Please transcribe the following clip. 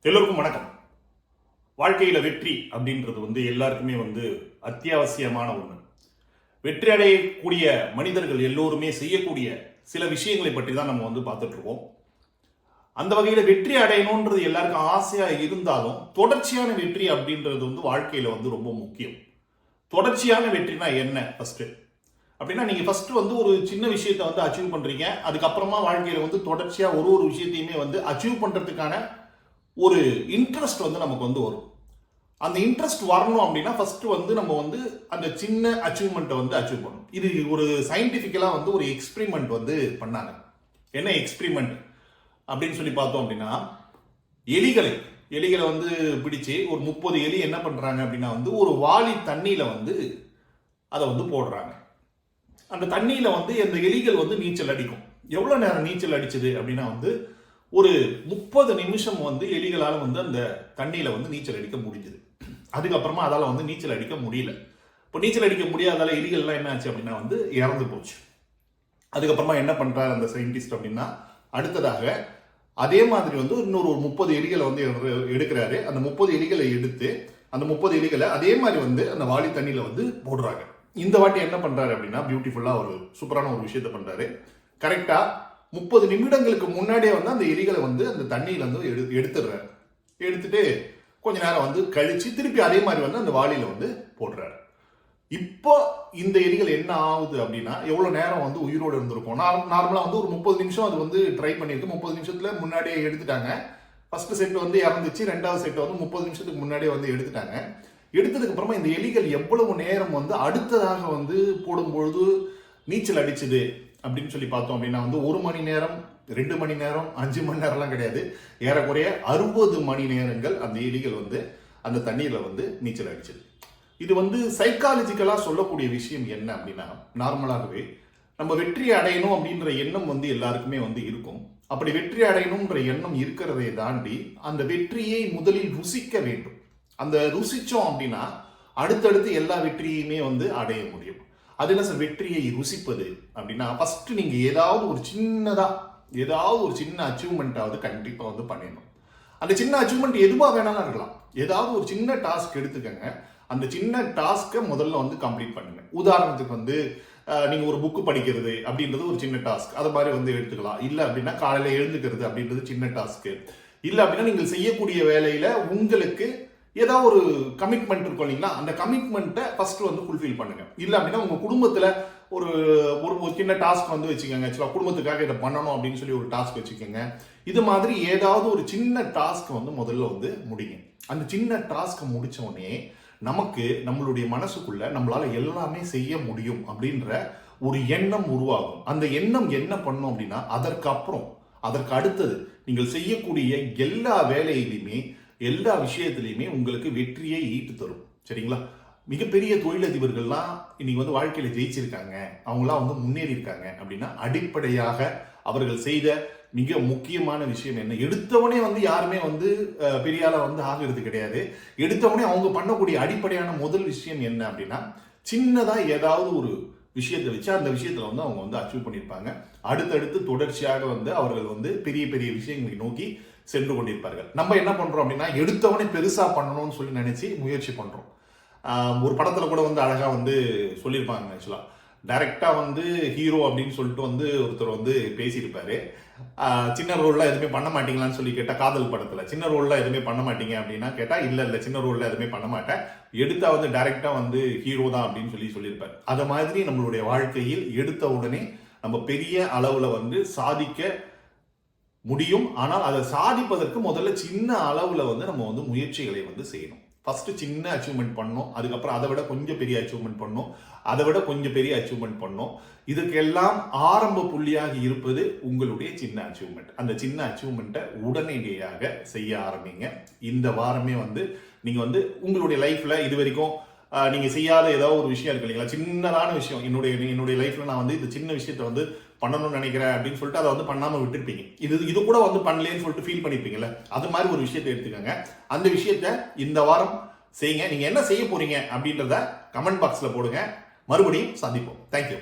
எல்லோருக்கும் வணக்கம். வாழ்க்கையில வெற்றி அப்படின்றது எல்லாருக்குமே அத்தியாவசியமான ஒண்ணு. வெற்றி அடையக்கூடிய மனிதர்கள் எல்லோருமே செய்யக்கூடிய சில விஷயங்களை பற்றி தான் நம்ம பார்த்துட்டு இருக்கோம். அந்த வகையில வெற்றி அடையணும்ன்றது எல்லாருக்கும் ஆசையா இருந்தாலும் தொடர்ச்சியான வெற்றி அப்படின்றது வாழ்க்கையில ரொம்ப முக்கியம். தொடர்ச்சியான வெற்றினா என்ன? ஃபர்ஸ்ட் அப்படின்னா நீங்க ஃபர்ஸ்ட் ஒரு சின்ன விஷயத்தை அச்சீவ் பண்றீங்க. அதுக்கப்புறமா வாழ்க்கையில தொடர்ச்சியா ஒரு விஷயத்தையுமே அச்சீவ் பண்றதுக்கான ஒரு இன்ட்ரெஸ்ட் நமக்கு வரும். அந்த இன்ட்ரெஸ்ட் வரணும் அப்படின்னா ஃபர்ஸ்ட் நம்ம அந்த சின்ன அச்சீவ்மெண்ட்டை அச்சீவ் பண்ணணும். இது ஒரு சயின்டிபிக்கலா ஒரு எக்ஸ்பெரிமெண்ட் பண்ணாங்க. என்ன எக்ஸ்பெரிமெண்ட் அப்படின்னு சொல்லி பார்த்தோம் அப்படின்னா, எலிகளை பிடிச்சு ஒரு 30 எலி என்ன பண்றாங்க அப்படின்னா ஒரு வாளி தண்ணியில அதை போடுறாங்க. அந்த தண்ணியில அந்த எலிகள் நீச்சல் அடிக்கும். எவ்வளவு நேரம் நீச்சல் அடிச்சது அப்படின்னா ஒரு 30 நிமிஷம் எலிகளால் அந்த தண்ணியில நீச்சல் அடிக்க முடிஞ்சது. அதுக்கப்புறமா அதால நீச்சல் அடிக்க முடியல. இப்போ நீச்சல் அடிக்க முடியாதால எலிகள்லாம் என்ன ஆச்சு அப்படின்னா இறந்து போச்சு. அதுக்கப்புறமா என்ன பண்றாரு அந்த சயின்டிஸ்ட் அப்படின்னா, அடுத்ததாக அதே மாதிரி இன்னொரு 30 எலிகளை எடுக்கிறாரு. அந்த 30 எலிகளை எடுத்து அந்த 30 எலிகளை அதே மாதிரி அந்த வாளி தண்ணியில போடுறாங்க. இந்த வாட்டி என்ன பண்றாரு அப்படின்னா, பியூட்டிஃபுல்லா ஒரு சூப்பரான ஒரு விஷயத்த பண்றாரு. கரெக்டா 30 நிமிடங்களுக்கு முன்னாடியே அந்த எலிகளை அந்த தண்ணியில எடுத்துடுறாரு. எடுத்துட்டு கொஞ்ச நேரம் கழிச்சு திருப்பி அதே மாதிரி அந்த வாளியில போடுறாரு. இப்போ இந்த எலிகள் என்ன ஆகுது அப்படின்னா, எவ்வளவு நேரம் உயிரோடு இருந்திருக்கும். நார்மலா ஒரு 30 நிமிஷம் அது ட்ரை பண்ணிருக்கு. 30 நிமிஷத்துல முன்னாடியே எடுத்துட்டாங்க. ஃபர்ஸ்ட் செட் இறந்துச்சு. ரெண்டாவது செட் 30 நிமிஷத்துக்கு முன்னாடியே எடுத்துட்டாங்க. எடுத்ததுக்கு அப்புறமா இந்த எலிகள் எவ்வளவு நேரம் அடுத்ததாக போடும்பொழுது நீச்சல் அடிச்சுது அப்படின்னு சொல்லி பார்த்தோம் அப்படின்னா 1 மணி நேரம், 2 மணி நேரம், 5 மணி நேரம்லாம் கிடையாது. ஏறக்குறைய 60 மணி நேரங்கள் அந்த எலிகள் அந்த தண்ணீர்ல நீச்சல் அடிச்சது. இது சைக்காலஜிக்கலா சொல்லக்கூடிய விஷயம் என்ன அப்படின்னா, நார்மலாகவே நம்ம வெற்றி அடையணும் அப்படின்ற எண்ணம் எல்லாருக்குமே இருக்கும். அப்படி வெற்றி அடையணும்ன்ற எண்ணம் இருக்கிறதை தாண்டி அந்த வெற்றியை முதலில் ருசிக்க வேண்டும். அந்த ருசிச்சோம் அப்படின்னா அடுத்தடுத்து எல்லா வெற்றியுமே அடைய முடியும். அது என்ன சார் வெற்றியை ருசிப்பது அப்படின்னா, ஃபர்ஸ்ட் நீங்க ஏதாவது ஒரு சின்ன அச்சீவ்மெண்ட்டாவது கண்டிப்பா பண்ணிடணும். அந்த சின்ன அச்சீவ்மெண்ட் எதுவா வேணாலும் இருக்கலாம். ஏதாவது ஒரு சின்ன டாஸ்க் எடுத்துக்கங்க. அந்த சின்ன டாஸ்க்கை முதல்ல கம்ப்ளீட் பண்ணுங்க. உதாரணத்துக்கு நீங்க ஒரு புக்கு படிக்கிறது அப்படின்றது ஒரு சின்ன டாஸ்க். அதை மாதிரி எடுத்துக்கலாம். இல்ல அப்படின்னா காலையில எழுந்துக்கிறது அப்படின்றது சின்ன டாஸ்க். இல்ல அப்படின்னா நீங்கள் செய்யக்கூடிய வேலையில உங்களுக்கு ஏதாவது ஒரு கமிட்மெண்ட் இருக்கும் இல்லைங்களா, அந்த கமிட்மெண்ட்டை ஃபர்ஸ்ட் ஃபுல்ஃபில் பண்ணுங்க. இல்லை அப்படின்னா உங்க குடும்பத்துல ஒரு ஒரு சின்ன டாஸ்க் வச்சுக்கோங்க. ஆக்சுவலா குடும்பத்துக்காக இதை பண்ணணும் அப்படின்னு சொல்லி ஒரு டாஸ்க் வச்சுக்கோங்க. இது மாதிரி ஏதாவது ஒரு சின்ன டாஸ்க் முதல்ல முடிங்க. அந்த சின்ன டாஸ்க் முடிச்ச உடனே நமக்கு நம்மளுடைய மனசுக்குள்ள நம்மளால எல்லாமே செய்ய முடியும் அப்படின்ற ஒரு எண்ணம் உருவாகும். அந்த எண்ணம் என்ன பண்ணும் அப்படின்னா, அதற்கு அடுத்தது நீங்கள் செய்யக்கூடிய எல்லா வேலையிலுமே எல்லா விஷயத்திலையுமே உங்களுக்கு வெற்றியை ஈட்டு தரும். சரிங்களா? மிகப்பெரிய தொழிலதிபர்கள்லாம் இன்னைக்கு வாழ்க்கையில ஜெயிச்சிருக்காங்க, அவங்களாம் முன்னேறி இருக்காங்க அப்படின்னா அடிப்படையாக அவர்கள் செய்த மிக முக்கியமான விஷயம் என்ன? எடுத்தவனே யாருமே பெரிய ஆளா ஆகிறது கிடையாது. எடுத்தவனே அவங்க பண்ணக்கூடிய அடிப்படையான முதல் விஷயம் என்ன அப்படின்னா, சின்னதா ஏதாவது ஒரு விஷயத்தை வச்சு அந்த விஷயத்துல அவங்க அச்சீவ் பண்ணியிருப்பாங்க. அடுத்தடுத்து தொடர்ச்சியாக அவர்கள் பெரிய பெரிய விஷயங்களை நோக்கி சென்று கொண்டிருப்பார்கள். நம்ம என்ன பண்றோம் அப்படின்னா, எடுத்தவனே பெருசா பண்ணணும்னு சொல்லி நினைச்சு முயற்சி பண்றோம். ஒரு படத்துல கூட அழகா சொல்லியிருப்பாங்க. ஆக்சுவலா டைரக்டா ஹீரோ அப்படின்னு சொல்லிட்டு ஒருத்தர் பேசியிருப்பாரு. சின்ன ரோல்லாம் எதுவுமே பண்ண மாட்டீங்களான்னு சொல்லி கேட்டா, காதல் படத்துல சின்ன ரோல்லாம் எதுவுமே பண்ண மாட்டீங்க அப்படின்னா கேட்டா, இல்ல சின்ன ரோல்ல எதுவுமே பண்ண மாட்டேன், எடுத்தா டைரக்டா ஹீரோ தான் அப்படின்னு சொல்லியிருப்பாரு. அது மாதிரி நம்மளுடைய வாழ்க்கையில் எடுத்த உடனே நம்ம பெரிய அளவுல சாதிக்க முடியும். ஆனால் அதை சாதிப்பதற்கு முதல்ல சின்ன அளவுல நம்ம முயற்சிகளை செய்யணும். ஃபர்ஸ்ட் சின்ன அச்சீவ்மெண்ட் பண்ணணும். அதுக்கப்புறம் அதை விட கொஞ்சம் பெரிய அச்சீவ்மெண்ட் பண்ணணும். அதை விட கொஞ்சம் பெரிய அச்சீவ்மெண்ட் பண்ணணும். இதுக்கெல்லாம் ஆரம்ப புள்ளியாக இருப்பது உங்களுடைய சின்ன அச்சீவ்மெண்ட். அந்த சின்ன அச்சீவ்மெண்ட்டை உடனடியாக செய்ய ஆரம்பிங்க. இந்த வாரமே நீங்க உங்களுடைய லைஃப்ல இது வரைக்கும் நீங்க செய்யாத ஏதாவது ஒரு விஷயம் இருக்கு இல்லைங்களா, சின்னதான விஷயம். என்னுடைய லைஃப்ல நான் இந்த சின்ன விஷயத்த பண்ணணும்னு நினைக்கிறேன் அப்படின்னு சொல்லிட்டு அதை பண்ணாம விட்டுருப்பீங்க. இது கூட பண்ணலேன்னு சொல்லிட்டு ஃபீல் பண்ணிருப்பீங்கல்ல, அது மாதிரி ஒரு விஷயத்தை எடுத்துக்கோங்க. அந்த விஷயத்த இந்த வாரம் செய்யுங்க. நீங்க என்ன செய்ய போறீங்க அப்படின்றத கமெண்ட் பாக்ஸ்ல போடுங்க. மறுபடியும் சந்திப்போம். தேங்க்யூ.